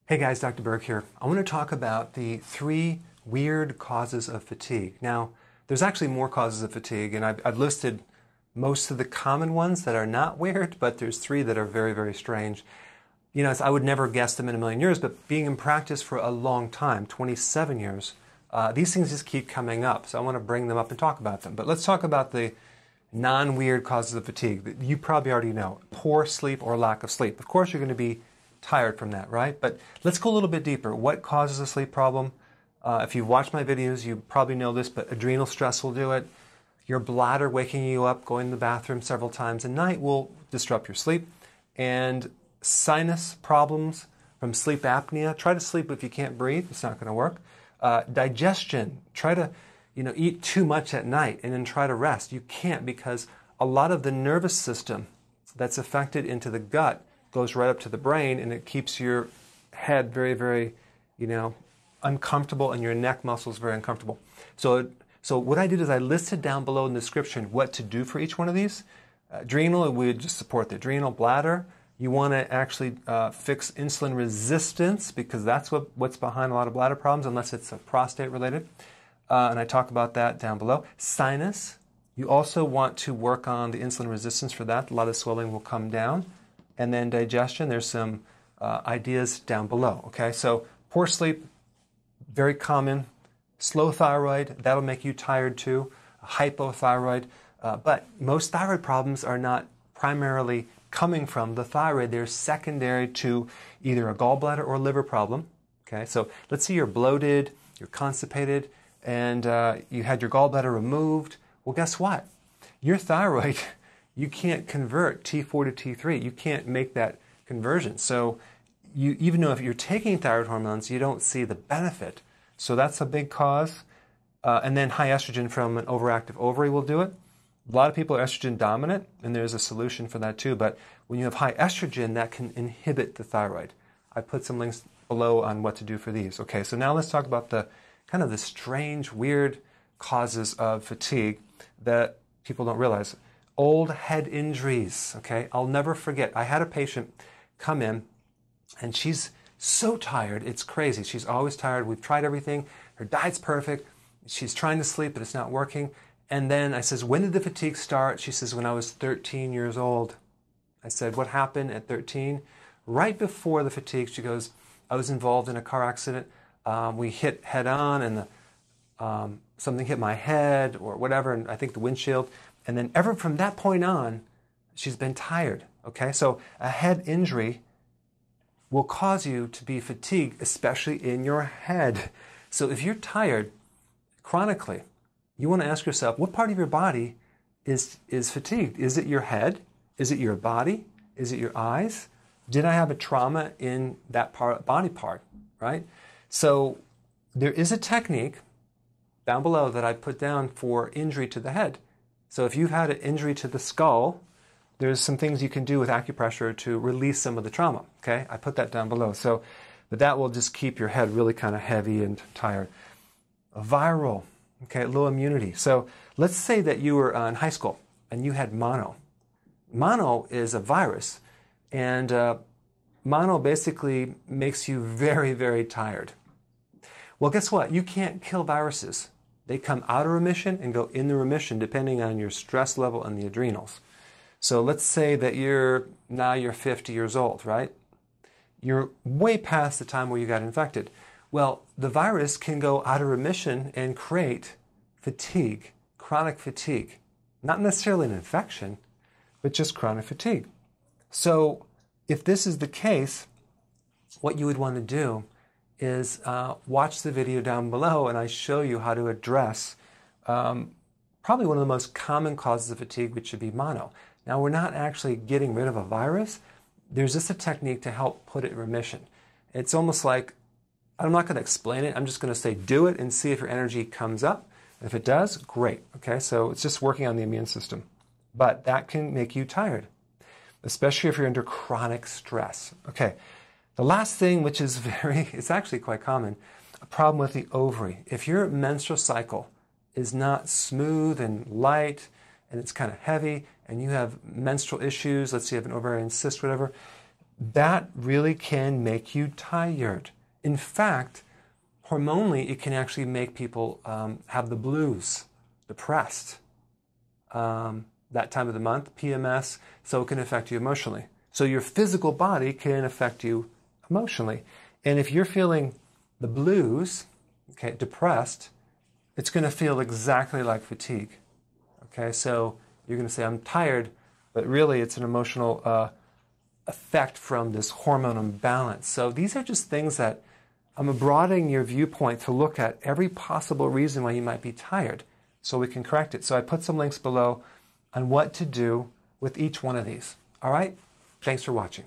Hey guys, Dr. Berg here. I want to talk about the 3 weird causes of fatigue. Now, there's actually more causes of fatigue, and I've listed most of the common ones that are not weird, but there's 3 that are very, very strange. You know, I would never guess them in a million years, but being in practice for a long time, 27 years, these things just keep coming up. So I want to bring them up and talk about them. But let's talk about the non-weird causes of fatigue that you probably already know. Poor sleep or lack of sleep. Of course, you're going to be tired from that, right? But let's go a little bit deeper. What causes a sleep problem? If you've watched my videos, you probably know this, but adrenal stress will do it. Your bladder waking you up, going to the bathroom several times a night will disrupt your sleep. And sinus problems from sleep apnea. Try to sleep if you can't breathe. It's not going to work. Digestion. Try to, eat too much at night and then try to rest. You can't, because a lot of the nervous system that's affected into the gut goes right up to the brain, and it keeps your head very, very, uncomfortable, and your neck muscles very uncomfortable. So what I did is I listed down below in the description what to do for each one of these. Adrenal, we would just support the adrenal. Bladder, you want to actually fix insulin resistance, because that's what's behind a lot of bladder problems, unless it's prostate related. And I talk about that down below. Sinus, you also want to work on the insulin resistance for that. A lot of swelling will come down. And then digestion, there's some ideas down below, okay? So poor sleep, very common. Slow thyroid, that'll make you tired too. Hypothyroid, but most thyroid problems are not primarily coming from the thyroid. They're secondary to either a gallbladder or liver problem, okay? So let's say you're bloated, you're constipated, and you had your gallbladder removed. Well, guess what? Your thyroid, you can't convert T4 to T3. You can't make that conversion. So even though if you're taking thyroid hormones, you don't see the benefit. So that's a big cause. And then high estrogen from an overactive ovary will do it. A lot of people are estrogen dominant, and there's a solution for that too. But when you have high estrogen, that can inhibit the thyroid. I put some links below on what to do for these. Okay, so now let's talk about the kind of the strange, weird causes of fatigue that people don't realize. Old head injuries, okay? I'll never forget. I had a patient come in, and she's so tired. It's crazy. She's always tired. We've tried everything. Her diet's perfect. She's trying to sleep, but it's not working. And then I says, when did the fatigue start? She says, when I was 13 years old. I said, what happened at 13? Right before the fatigue, she goes, I was involved in a car accident. We hit head on, and something hit my head or whatever, and I think the windshield. And then ever from that point on, she's been tired, okay? So a head injury will cause you to be fatigued, especially in your head. So if you're tired chronically, you want to ask yourself, what part of your body is fatigued? Is it your head? Is it your body? Is it your eyes? Did I have a trauma in that body part, right? So there is a technique down below that I put down for injury to the head. So if you've had an injury to the skull, there's some things you can do with acupressure to release some of the trauma, okay? I put that down below. So, but that will just keep your head really kind of heavy and tired. Viral, okay, low immunity. So let's say that you were in high school and you had mono. Mono is a virus, and mono basically makes you very, very tired. Well, guess what? You can't kill viruses. They come out of remission and go into remission depending on your stress level and the adrenals. So let's say that you're 50 years old, right? You're way past the time where you got infected. Well, the virus can go out of remission and create fatigue, chronic fatigue. Not necessarily an infection, but just chronic fatigue. So if this is the case, what you would want to do is watch the video down below, and I show you how to address probably one of the most common causes of fatigue, which should be mono. Now, we're not actually getting rid of a virus. There's just a technique to help put it in remission. It's almost like, I'm not going to explain it. I'm just going to say do it and see if your energy comes up. And if it does, great. Okay, so it's just working on the immune system. But that can make you tired, especially if you're under chronic stress. Okay. The last thing, which is it's actually quite common, a problem with the ovary. If your menstrual cycle is not smooth and light, and it's kind of heavy, and you have menstrual issues, let's say you have an ovarian cyst, whatever, that really can make you tired. In fact, hormonally, it can actually make people have the blues, depressed, that time of the month, PMS, so it can affect you emotionally. So your physical body can affect you emotionally. And if you're feeling the blues, okay, depressed, it's going to feel exactly like fatigue. Okay, so you're going to say, I'm tired, but really it's an emotional effect from this hormone imbalance. So these are just things that I'm broadening your viewpoint to look at every possible reason why you might be tired so we can correct it. So I put some links below on what to do with each one of these. All right? Thanks for watching.